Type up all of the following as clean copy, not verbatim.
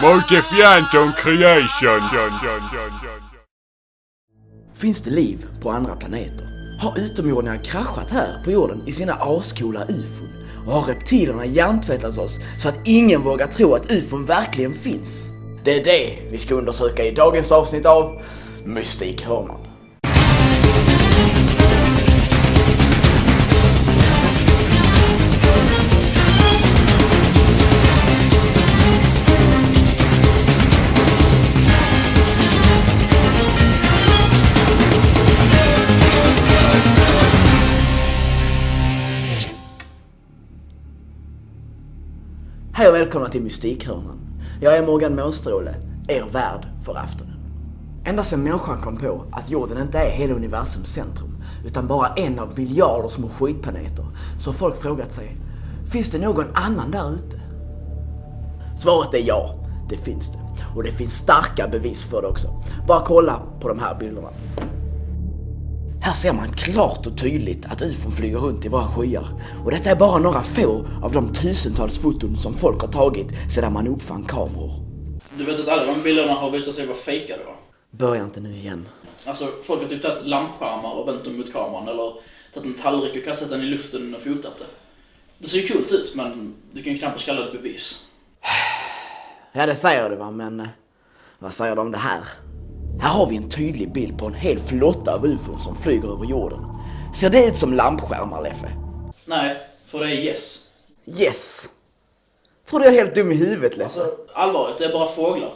Multifianton Creation. Finns det liv på andra planeter? Har utomjordingar kraschat här på jorden i sina ascoola ufon? Och har reptilerna hjärntvättat oss så att ingen vågar tro att ufon verkligen finns? Det är det vi ska undersöka i dagens avsnitt av Mystikhörnan. Hej och välkomna till Mystikhörnan. Jag är Morgan Månstråle, er värd för aftonen. Ända sedan människan kom på att jorden inte är hela universums centrum, utan bara en av miljarder små skitplaneter, så har folk frågat sig, finns det någon annan där ute? Svaret är ja, det finns det. Och det finns starka bevis för det också. Bara kolla på de här bilderna. Här ser man klart och tydligt att ufon flyger runt i våra skyar. Och detta är bara några få av de tusentals foton som folk har tagit sedan man uppfann kameror. Du vet att alla de bilderna har visat sig vara fejkade, va? Börja inte nu igen. Alltså, folk har typ tagit lampskärmar och vänt dem mot kameran eller tagit en tallrik och kastat den i luften och fotat det. Det ser ju kul ut, men du kan ju knappast kalla det bevis. Ja, det säger du, va, men vad säger du om det här? Här har vi en tydlig bild på en hel flotta av ufon som flyger över jorden. Ser det ut som lampskärmar, Leffe? Nej, för det är yes. Yes. Tror du jag är helt dum i huvudet, Leffe? Alltså, allvarligt, det är bara fåglar.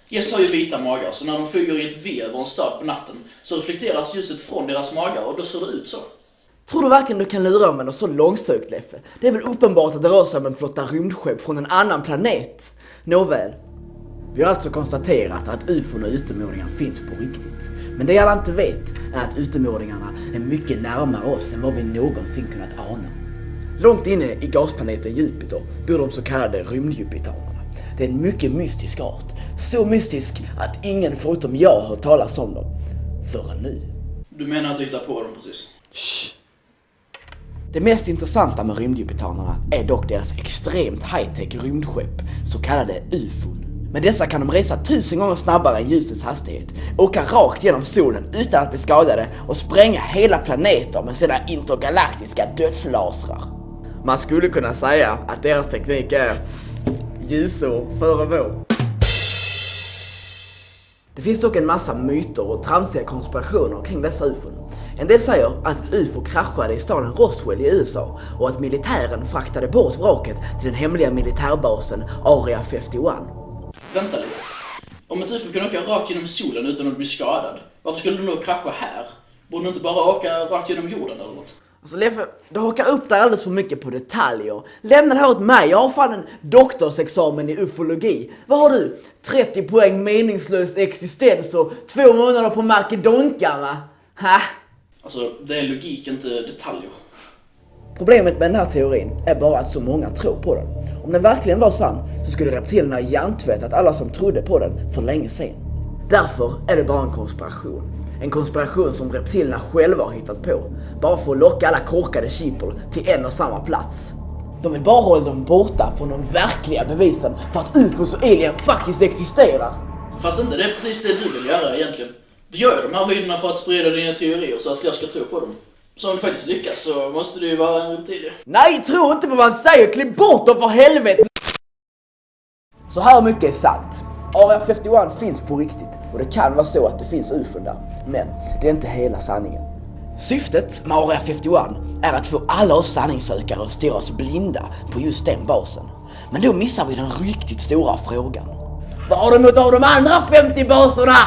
Yes har ju vita magar, så när de flyger i ett V över en stad på natten så reflekteras ljuset från deras magar och då ser det ut så. Tror du verkligen du kan lura med något så långsökt, Leffe? Det är väl uppenbart att det rör sig om en flotta rymdskepp från en annan planet. Nåväl. Vi har alltså konstaterat att ufon och utomjordingar finns på riktigt. Men det alla inte vet är att utomjordingarna är mycket närmare oss än vad vi någonsin kunnat ana. Långt inne i gasplaneten Jupiter bor de så kallade rymdjupitanerna. Det är en mycket mystisk art. Så mystisk att ingen förutom jag har hört talas om dem. Förrän nu. Du menar att du hittar på dem precis? Shh. Det mest intressanta med rymdjupitanerna är dock deras extremt high-tech rymdskepp, så kallade ufon. Med dessa kan de resa 1000 gånger snabbare än ljusets hastighet, åka rakt genom solen utan att bli skadade och spränga hela planeter med sina intergalaktiska dödslasrar. Man skulle kunna säga att deras teknik är ljusår före vår. Det finns dock en massa myter och tramsiga konspirationer kring dessa ufon. En del säger att ett ufo kraschade i staden Roswell i USA och att militären fraktade bort vraket till den hemliga militärbasen Area 51. Vänta lite. Om ett ufo kan åka rakt genom solen utan att bli skadad, varför skulle de då krascha här? Borde de inte bara åka rakt genom jorden eller något? Alltså Leffe, du hakar upp dig alldeles för mycket på detaljer. Lämna det här åt mig, jag har fan en doktorsexamen i ufologi. Vad har du? 30 poäng meningslös existens och 2 månader på Makedonka, va? Ha? Alltså, det är logik, inte detaljer. Problemet med den här teorin är bara att så många tror på den. Om den verkligen var sann så skulle reptilerna hjärntvättat alla som trodde på den för länge sedan. Därför är det bara en konspiration. En konspiration som reptilerna själva har hittat på. Bara för att locka alla korkade sheeple till en och samma plats. De vill bara hålla dem borta från de verkliga bevisen för att ufos och alien faktiskt existerar. Fast inte det är precis det du vill göra egentligen. Du gör ju de här videorna för att sprida dina teorier så att fler ska tro på dem. Så om du faktiskt lyckas så måste du ju vara en reptilie. Nej, tro inte på vad man säger! Klipp bort dem för helvete! Så här mycket är sant. Area 51 finns på riktigt och det kan vara så att det finns ufon där. Men det är inte hela sanningen. Syftet med Area 51 är att få alla oss sanningssökare att stirra oss blinda på just den basen. Men då missar vi den riktigt stora frågan. Vad har de mot av de andra 50 baserna?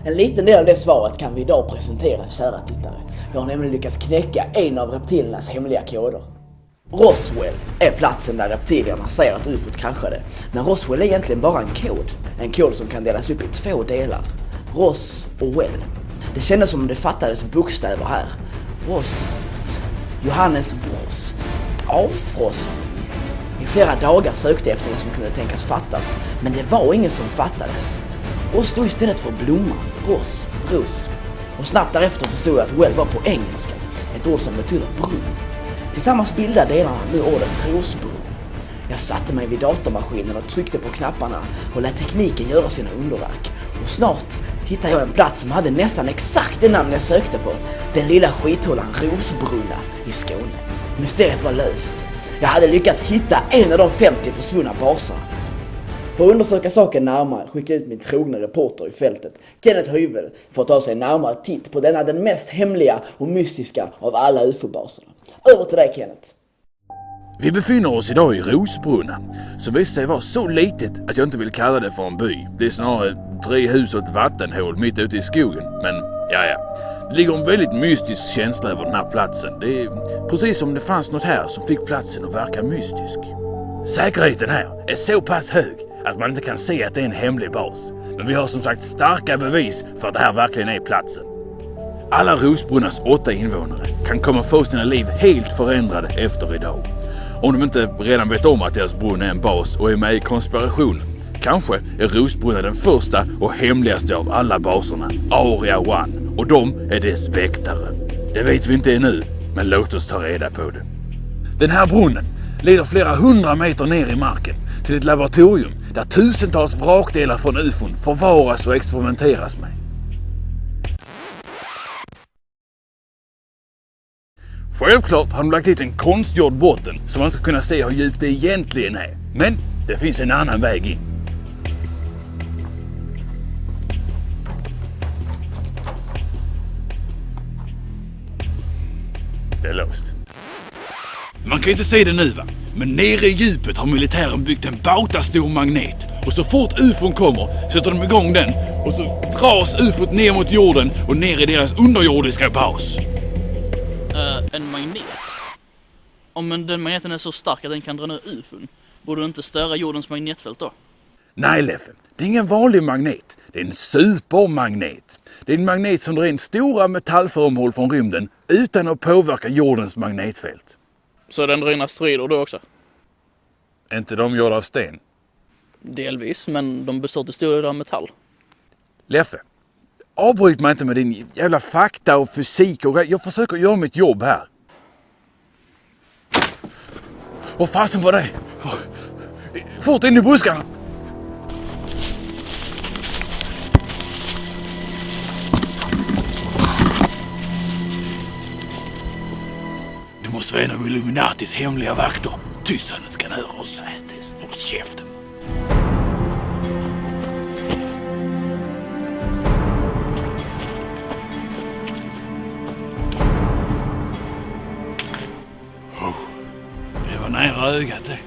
En liten del av det svaret kan vi idag presentera, kära tittare. Jag har nämligen lyckats knäcka en av reptilernas hemliga koder. Roswell är platsen där reptilierna säger att ufot kraschade. Men Roswell är egentligen bara en kod. En kod som kan delas upp i 2 delar. Ros och Well. Det kändes som om det fattades bokstäver här. Rost. Johannes Brost. Avfrost. I flera dagar sökte jag efter något som kunde tänkas fattas. Men det var ingen som fattades. Och stod istället för blomma, ros, ros. Och snabbt därefter förstod jag att well var på engelska. Ett ord som betyder brunn. Tillsammans bildar delarna nu ordet rosbrunn. Jag satte mig vid datormaskinen och tryckte på knapparna och lät tekniken göra sina underverk. Och snart hittade jag en plats som hade nästan exakt det namn jag sökte på. Den lilla skithålan Rosbrunna i Skåne. Mysteriet var löst. Jag hade lyckats hitta en av de 50 försvunna baserna. För att undersöka saken närmare skickade ut min trogna reporter i fältet, Kenneth Hyvel, för att ta sig en närmare titt på denna den mest hemliga och mystiska av alla UFO-baserna. Över till dig, Kenneth. Vi befinner oss idag i Rosbrunna, som visar sig vara så litet att jag inte vill kalla det för en by. Det är snarare 3 hus och ett vattenhål mitt ute i skogen, men ja. Det ligger en väldigt mystisk känsla över den här platsen. Det är precis som det fanns något här som fick platsen att verka mystisk. Säkerheten här är så pass hög att man inte kan se att det är en hemlig bas. Men vi har som sagt starka bevis för att det här verkligen är platsen. Alla Rosbrunnas 8 invånare kan komma få sina liv helt förändrade efter idag. Om de inte redan vet om att deras brunn är en bas och är med i konspirationen. Kanske är Rosbrunna den första och hemligaste av alla baserna, Area One, och de är dess väktare. Det vet vi inte ännu, men låt oss ta reda på det. Den här brunnen leder flera 100 meter ner i marken till ett laboratorium där tusentals vrakdelar från UFOn förvaras och experimenteras med. Självklart har de lagt dit en konstgjord botten så man ska kunna se hur djupt det egentligen är. Men det finns en annan väg in. Det är låst. Man kan inte se det nu va? Men nere i djupet har militären byggt en bautastor magnet. Och så fort UFOn kommer sätter de igång den och så dras UFOt ner mot jorden och ner i deras underjordiska bas. En magnet? Om den magneten är så stark att den kan dra ner UFOn, borde den inte störa jordens magnetfält då? Nej Leffe, det är ingen vanlig magnet. Det är en supermagnet. Det är en magnet som drar in stora metallföremål från rymden utan att påverka jordens magnetfält. Så den drar in asteroider då också? Är inte de gjorda av sten? Delvis, men de består till stor del av metall. Leffe, avbryt mig inte med din jävla fakta och fysik och jag försöker göra mitt jobb här. Vad fasen var det? Fort in i buskarna! Det måste vara en av Illuminatis hemliga vakter. Tyst, han inte kan höra oss. Håll käften. Det var nära ögat det.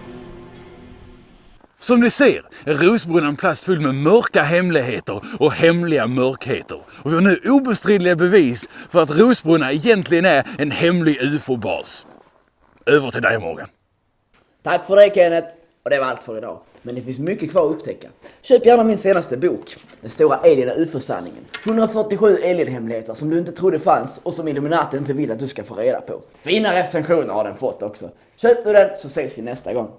Som ni ser är Rosbrunna en plats full med mörka hemligheter och hemliga mörkheter. Och vi har nu obestridliga bevis för att Rosbrunna egentligen är en hemlig UFO-bas. Över till dig Morgan. Tack för det, Kenneth. Och det var allt för idag. Men det finns mycket kvar att upptäcka. Köp gärna min senaste bok, Den stora alien-UFO-sanningen. 147 alien-hemligheter som du inte trodde fanns och som Illuminati inte vill att du ska få reda på. Fina recensioner har den fått också. Köp du den så ses vi nästa gång.